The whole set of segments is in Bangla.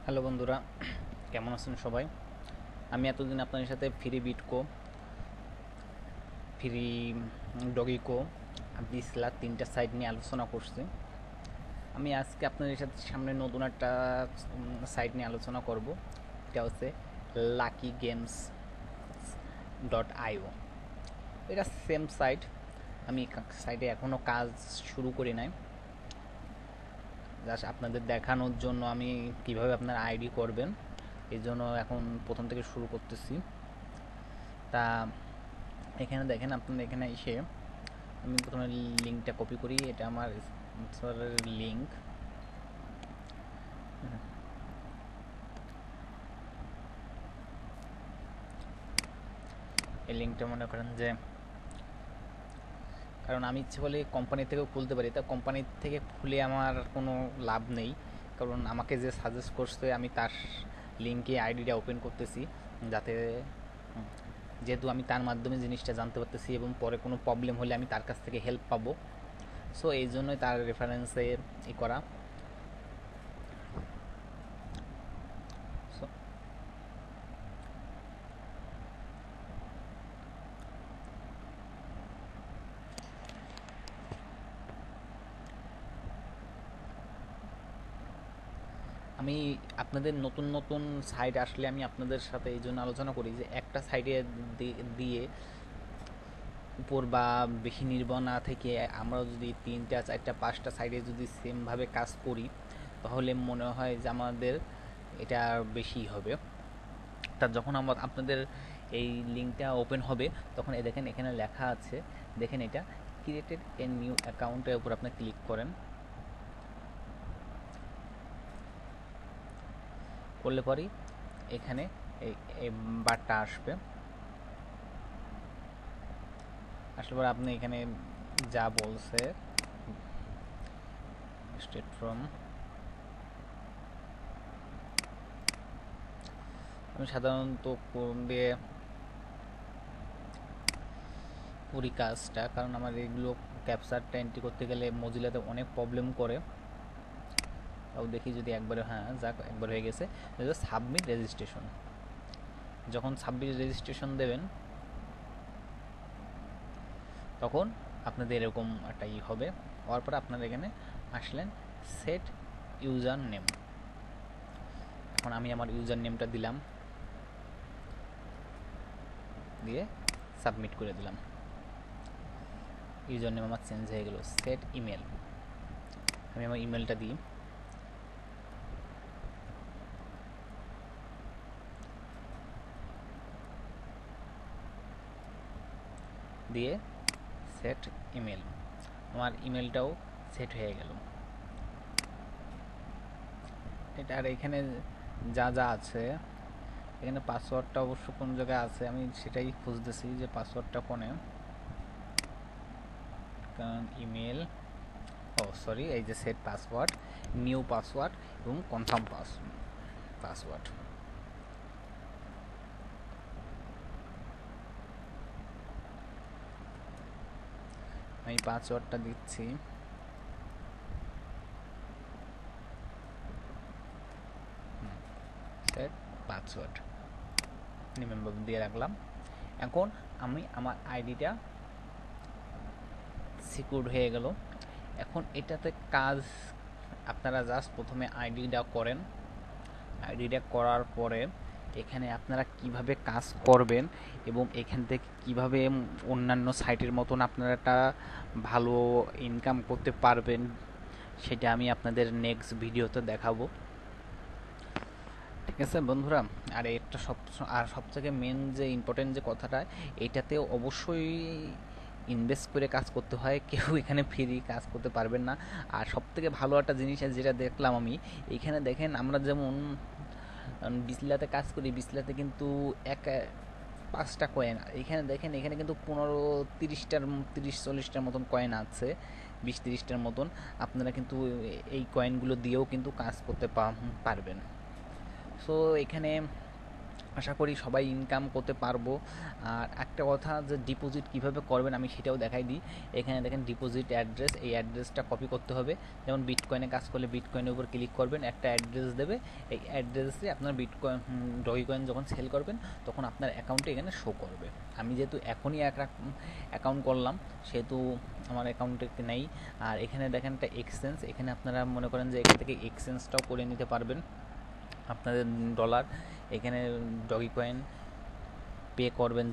হ্যালো বন্ধুরা, কেমন আছেন সবাই? আমি এতদিন আপনাদের সাথে ফ্রি বিটকো, ফ্রি ডগিকো, বিসলা তিনটা সাইট নিয়ে আলোচনা করছি। আমি আজকে আপনাদের সাথে সামনে নতুন একটা সাইট নিয়ে আলোচনা করব। এটা হচ্ছে লাকি গেমস ডট আইও। এটা সেম সাইট। আমি সাইটে এখনও কাজ শুরু করি নাই। জাস্ট আপনাদের দেখানোর জন্য আমি কিভাবে আপনার আইডি করবেন এই জন্য এখন প্রথম থেকে শুরু করতেছি। তা এখানে দেখেন, আপনারা এখানে এসে আমি প্রথমে লিঙ্কটা কপি করি। এটা আমার স্পন্সরের লিঙ্ক। এই লিঙ্কটা মনে করেন যে, কারণ আমি ইচ্ছে করলে কোম্পানি থেকেও খুলতে পারি, তা কোম্পানি থেকে খুলে আমার কোনো লাভ নেই, কারণ আমাকে যে সাজেস্ট করছে আমি তার লিঙ্কে আইডিটা ওপেন করতেছি, যাতে যেহেতু আমি তার মাধ্যমে জিনিসটা জানতে পারতেছি এবং পরে কোনো প্রবলেম হলে আমি তার কাছ থেকে হেল্প পাবো। সো এই জন্যই তার রেফারেন্সে করা। সো আমি আপনাদের নতুন নতুন সাইট আসলে আমি আপনাদের সাথে এই জন্য আলোচনা করি যে একটা সাইডে দিয়ে উপর বা বেশি নির্ভর না থেকে আমরা যদি 3টা 4টা 5টা সাইডে যদি সেমভাবে কাজ করি তাহলে মনে হয় যে আমাদের এটা বেশি হবে। তা যখন আমার আপনাদের এই লিঙ্কটা ওপেন হবে তখন এই দেখেন এখানে লেখা আছে, দেখেন এটা ক্রিয়েটেড এ নিউ অ্যাকাউন্টের উপর আপনি ক্লিক করেন। করলে পরেই এখানে এই এই বারটা আসবে। আসলে পরে আপনি এখানে যা বলছে স্টেট ফ্রম, আমি সাধারণত কোন দিয়ে করি কাজটা, কারণ আমার এগুলো ক্যাপচারটা এন্ট্রি করতে গেলে মজিলাতে অনেক প্রবলেম করে। তাও দেখি যদি একবারে, হ্যাঁ যাক একবার হয়ে গেছে। সাবমিট রেজিস্ট্রেশন, যখন সাবমিট রেজিস্ট্রেশন দেবেন তখন আপনাদের এরকম একটা হবে। হওয়ার পর আপনারা এখানে আসলেন সেট ইউজার নেম। এখন আমি আমার ইউজার নেমটা দিলাম, দিয়ে সাবমিট করে দিলাম। ইউজার নেম আমার চেঞ্জ হয়ে গেল। সেট ইমেল, আমি আমার ইমেলটা দিই, দিয়ে সেট ইমেল, আমার ইমেলটাও সেট হয়ে গেল। এটা আর এখানে যা যা আছে, এখানে পাসওয়ার্ডটা অবশ্য কোন জায়গায় আছে আমি সেটাই খুঁজতেছি যে পাসওয়ার্ডটা কোনে। কারণ ইমেল, ও সরি, এই যে সেট পাসওয়ার্ড, নিউ পাসওয়ার্ড এবং কনফার্ম পাসওয়ার্ড। আমি পাসওয়ার্ডটা দিচ্ছি, সেট পাসওয়ার্ড রিমেম্বার দিয়ে রাখলাম। এখন আমি আমার আইডিটা সিকিউর হয়ে গেল। এখন এটাতে কাজ আপনারা জাস্ট প্রথমে আইডিটা করেন। আইডিটা করার পরে এখানে আপনারা কিভাবে কাজ করবেন এবং এখান থেকে কিভাবে অন্যান্য সাইটের মতন আপনারা একটা ভালো ইনকাম করতে পারবেন সেটা আমি আপনাদের নেক্সট ভিডিওতে দেখাবো। ঠিক আছে বন্ধুরা, আর এটা সবথেকে মেন যে ইম্পর্টেন্ট যে কথাটা, এইটাতে অবশ্যই ইনভেস্ট করে কাজ করতে হয়, কেউ এখানে ফ্রি কাজ করতে পারবেন না। আর সবথেকে ভালো একটা জিনিস যেটা দেখলাম আমি, এইখানে দেখেন আমরা যেমন বিসলাতে কাজ করি, বিসলাতে কিন্তু এক 5টা কয়েন, এখানে দেখেন এখানে কিন্তু 15-30টার 30-40টার মতন কয়েন আছে, 20-30টার মতন। আপনারা কিন্তু এই কয়েনগুলো দিয়েও কিন্তু কাজ করতে পারবেন। সো এখানে আশা করি সবাই ইনকাম করতে পারবো। আর একটা কথা, যে ডিপোজিট কিভাবে করবেন আমি সেটাও দেখাই দিই। এখানে দেখেন ডিপোজিট অ্যাড্রেস, এই অ্যাড্রেসটা কপি করতে হবে। যেমন বিটকয়েনে কাজ করলে বিটকয়েনের উপর ক্লিক করবেন, একটা অ্যাড্রেস দেবে, এই অ্যাড্রেসে আপনার বিটকয়েন ডগি কয়েন যখন সেল করবেন তখন আপনার অ্যাকাউন্টে এখানে শো করবে। আমি যেহেতু এখনই অ্যাকাউন্ট করলাম সেহেতু আমার অ্যাকাউন্টে নেই। আর এখানে দেখেন একটা এক্সচেঞ্জ, এখানে আপনারা মনে করেন যে এখান থেকে এক্সচেঞ্জটাও করে নিতে পারবেন আপনাদের ডলার। এখানে ডগি কয়েন পে করবেন,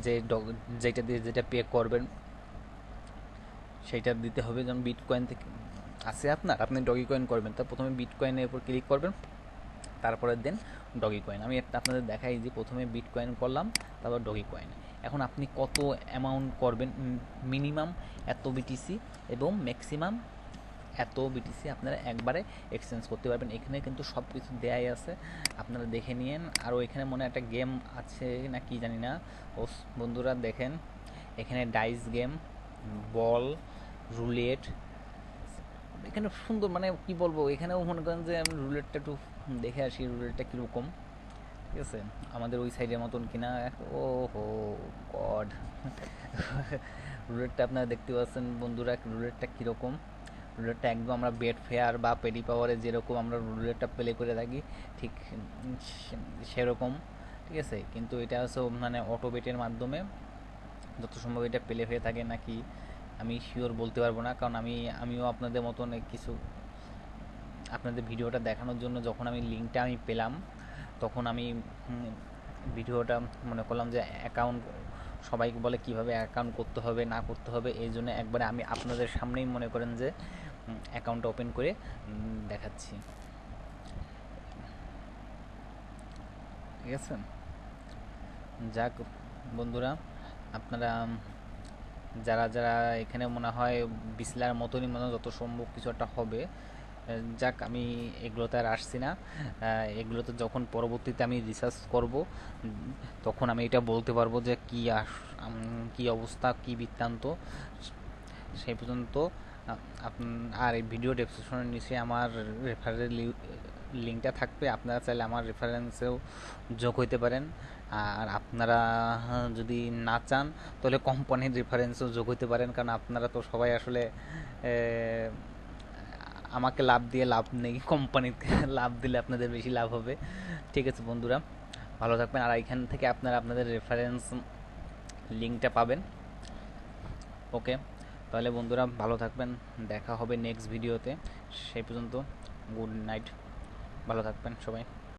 যেটা দিয়ে যেটা পে করবেন সেইটা দিতে হবে। যেমন বিটকয়েন থেকে আছে আপনি ডগি কয়েন করবেন, তা প্রথমে বিটকয়েনের উপর ক্লিক করবেন, তারপরে দেন ডগি কয়েন। আমি একটা আপনাদের দেখাই যে প্রথমে বিটকয়েন করলাম, তারপর ডগি কয়েন। এখন আপনি কত অ্যামাউন্ট করবেন, মিনিমাম এত বিটিসি এবং ম্যাক্সিমাম এত বিটিসি আপনারা একবারে এক্সচেঞ্জ করতে পারবেন। এখানে কিন্তু সব কিছু দেয়াই আছে, আপনারা দেখে নিন। আরও এখানে মনে হয় একটা গেম আছে না কি জানি না। ও বন্ধুরা দেখেন, এখানে ডাইস গেম, বল, রুলেট, এখানে সুন্দর, মানে কি বলবো, এখানেও মনে করেন যে আমি রুলেটটা একটু দেখে আসি, রুলেটটা কীরকম, ঠিক আছে, আমাদের ওই সাইডের মতন কিনা। ও হো গড রুলেটটা আপনারা দেখতে পাচ্ছেন বন্ধুরা, রুলেটটা কীরকম। রুলেটটা একদম আমরা বেড ফেয়ার বা পেডি পাওয়ারে যেরকম আমরা রুলেটটা প্লে করে থাকি ঠিক সেরকম, ঠিক আছে। কিন্তু এটা হচ্ছে মানে অটো বেটের মাধ্যমে যত সম্ভব এটা প্লে হয়ে থাকে নাকি আমি শিওর বলতে পারবো না, কারণ আমিও আপনাদের মতন কিছু আপনাদের ভিডিওটা দেখানোর জন্য যখন আমি লিঙ্কটা পেলাম তখন আমি ভিডিওটা মনে করলাম যে অ্যাকাউন্ট সবাইকে বলে কিভাবে অ্যাকাউন্ট করতে হবে না করতে হবে, এই জন্য একবারে আমি আপনাদের সামনেই মনে করেন যে অ্যাকাউন্টটা ওপেন করে দেখাচ্ছি, ঠিক আছে। যাক বন্ধুরা, আপনারা যারা যারা এখানে মনে হয় বিসলার মতনই মনে যত সম্ভব কিছু একটা হবে। যাক আমি এগুলোতে আর আসছি না, এগুলোতে যখন পরবর্তীতে আমি রিসার্চ করব তখন আমি এটা বলতে পারবো যে কী অবস্থা, কী বৃত্তান্ত। সেই পর্যন্ত আর এই ভিডিও ডেসক্রিপশনের নিচে আমার রেফারেল লিঙ্কটা থাকবে, আপনারা চাইলে আমার রেফারেন্সেও যোগ হইতে পারেন। আর আপনারা যদি না চান তাহলে কোম্পানির রেফারেন্সও যোগ হইতে পারেন, কারণ আপনারা তো সবাই আসলে আমাকে লাভ দিয়ে লাভ নেই, কোম্পানিতে লাভ দিলে আপনাদের বেশি লাভ হবে। ঠিক আছে বন্ধুরা, ভালো থাকবেন। আর এখান থেকে আপনারা আপনাদের রেফারেন্স লিঙ্কটা পাবেন। ওকে, তাহলে বন্ধুরা ভালো থাকবেন, দেখা হবে নেক্সট ভিডিওতে। সেই পর্যন্ত গুড নাইট, ভালো থাকবেন সবাই।